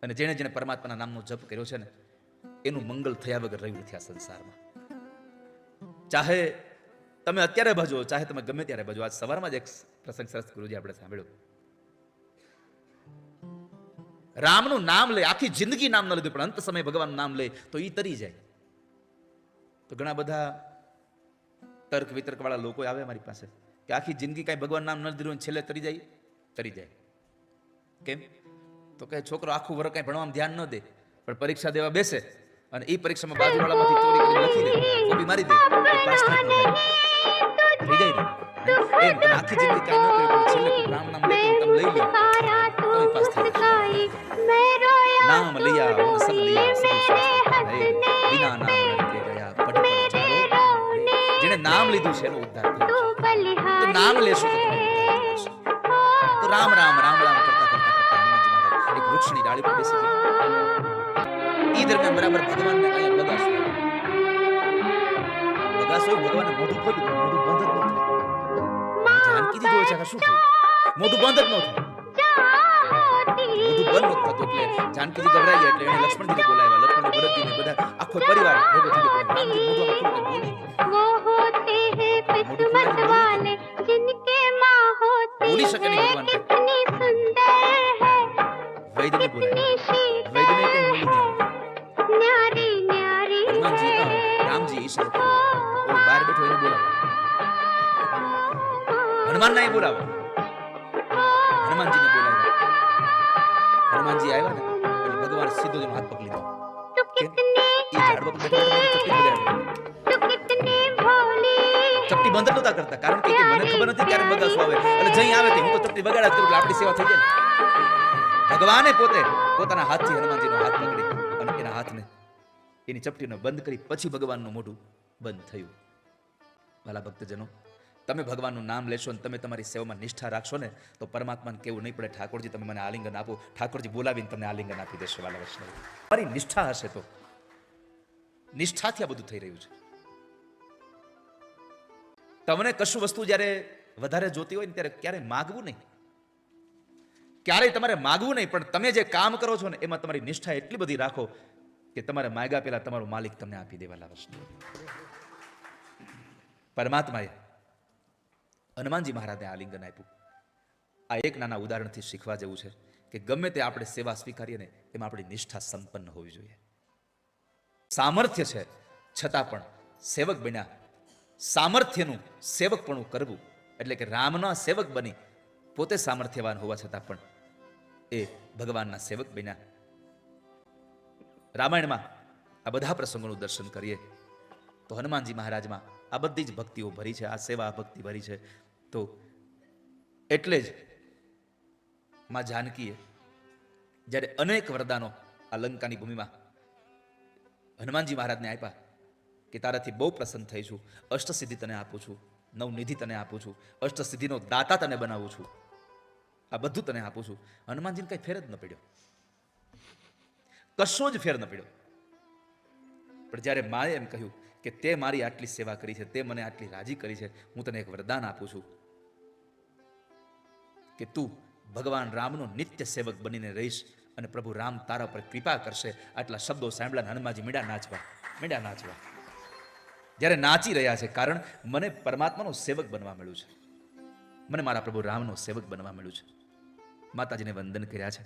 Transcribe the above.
અને જેણે જેણે પરમાત્માના નામનો જપ કર્યો છે ને એનું મંગળ થયા વગર રહ્યું નથી આ સંસારમાં. ચાહે તમે અત્યારે ભજો, ચાહે તમે ગમે ત્યારે ભજો. આજ સવારમાં જ એક પ્રસંગ સરસ ગુરુજી આપણે સાંભળ્યો. રામનું નામ લે, આખી જિંદગી નામ ન લીધું, પણ અંત સમય ભગવાનનું નામ લે તો ઈ તરી જાય. તો ઘણા બધા તર્ક વિતર્ક વાળા લોકો આવે મારી પાસે કે આખી જિંદગી કઈ ભગવાન નામ ન લીધું છેલ્લે તરી જાય. તરી જાય કેમ? તો કે છોકરો આખું વર્ષ કઈ ભણવામાં ધ્યાન ન દે, પણ પરીક્ષા દેવા બેસે અને એ પરીક્ષામાં બાજુવાળામાંથી ચોરી કરીને લખી દે, કોપી મારી દે, તો પાસ થઈ જાય. એમ આખી જિંદગી કઈ ન કર્યું, પણ છેલ્લે કોઈ રામ નામ લે તમે લઈ લો, તમે પાસ થઈ જાય. નામ लिया उन सब लिया सभी शास्त्र है, बिना नाम लड़के गया पढ़ पढ़ चारो. જેને નામ લીધું છે એનો ઉદ્ધાર થયો છે. તો નામ લેશો તો તમારો ઉદ્ધાર થશે. તો રામ રામ રામ રામ કરતા કરતા કરતા હનુમાનજી મહારાજ એક વૃક્ષની ડાળી પર બેસી ગયા. ઈ દરમિયાન બરાબર ભગવાનને કઈ બગાસો ભગવાને મોઢું ખોલ્યું, પણ મોઢું બંધ જ ન થયું. જાનકીજી જોવે છે કે શું થયું? મોઢું બંધ જ ન થયું. મોઢું બંધ નહોતું થતું એટલે જાનકીજી ગભરાઈ ગયા. એટલે એને લક્ષ્મણજીને બોલાવ્યા. લક્ષ્મણ ભરતજીને બધા આખો પરિવાર ભેગો થઈ ગયો. રામજી મોઢું આમાં ખોલી બોલી શકે નહીં. ભગવાન વૈદને બોલાવ્યા. વૈદને કઈ બોલી નહીં. હનુમાનજી રામજી ઈશ્વર બહાર બેઠો એને બોલાવો. હનુમાન ના બોલાવો. હનુમાનજીને બોલાવ્યા. હનુમાનજી આવ્યા ને એટલે ભગવાન સીધો એનો હાથ પકડી લીધો. ચપટી બંધ નહોતા કરતા, કારણ કે મને ખબર નથી ક્યારે બગાસું આવે એટલે જઈ આવે કે હું તો ચપટી બગાડ્યા કરું એટલે આપણી સેવા થઈ જાય. ભગવાને પોતે પોતાના હાથથી હનુમાનજીનો હાથ પકડી અને એના હાથને એની ચપટીને બંધ કરી પછી ભગવાનનું મોઢું બંધ થયું. ભલા ભક્તજનો, તમે ભગવાનનું નામ લેશો અને તમે તમારી સેવામાં નિષ્ઠા રાખશો ને તો પરમાત્માને કેવું નહીં પડે, ઠાકોરજી તમે મને આલિંગન આપો, ઠાકોરજી બોલાવીને તમને આલિંગન આપી દેશે. વાલા વૈષ્ણવ, તમારી નિષ્ઠા હશે તો. નિષ્ઠાથી આ બધું થઈ રહ્યું છે. તમને કશું વસ્તુ જ્યારે વધારે જોતી હોય ને ત્યારે ક્યારેય માગવું નહીં, ક્યારેય તમારે માગવું નહીં, પણ તમે જે કામ કરો છો ને એમાં તમારી નિષ્ઠા એટલી બધી રાખો કે તમારે માગ્યા પહેલા તમારો માલિક તમને આપી દે. વાલા વૈષ્ણવ, પરમાત્માએ હનુમાનજી મહારાજને આલિંગન આપ્યું. આ એક નાના ઉદાહરણથી શીખવા જેવું છે કે ગમે તે આપણે સેવા સ્વીકારીએ ને એમાં આપણી નિષ્ઠા સંપન્ન હોવી જોઈએ. સામર્થ્ય છે છતાં પણ સેવક બન્યા, સામર્થ્યનું સેવકપણું કરવું એટલે કે રામના સેવક બની પોતે સામર્થ્યવાન હોવા છતાં પણ એ ભગવાનના સેવક બન્યા. રામાયણમાં આ બધા પ્રસંગોનું દર્શન કરીએ તો હનુમાનજી મહારાજમાં આ બધી જ ભક્તિઓ ભરી છે, આ સેવા ભક્તિ ભરી છે. તો એટલે જ માં જાનકીએ જ્યારે અનેક વરદાનો આ લંકાની ભૂમિમાં હનુમાનજી મહારાજને આપ્યા કે તારાથી બહુ પ્રસન્ન થઈ છું, અષ્ટસિદ્ધિ તને આપું છું, નવનિધિ તને આપું છું, અષ્ટસિદ્ધિનો દાતા તને બનાવું છું, આ બધું તને આપું છું. હનુમાનજીને કઈ ફેર જ ન પડ્યો, કશો જ ફેર ન પડ્યો. પણ જ્યારે માએ એમ કહ્યું કે તે મારી આટલી સેવા કરી છે, તે મને આટલી રાજી કરી છે, હું તને એક વરદાન આપું છું કે તું ભગવાન રામનો નિત્ય સેવક બનીને રહીશ અને પ્રભુ રામ તારા પર કૃપા કરશે. આટલા શબ્દો સાંભળ્યા હનુમાનજી મીડા નાચવા. જ્યારે નાચી રહ્યા છે કારણ મને પરમાત્માનો સેવક બનવા મળ્યું છે, મને મારા પ્રભુ રામનો સેવક બનવા મળ્યું છે. માતાજીને વંદન કર્યા છે.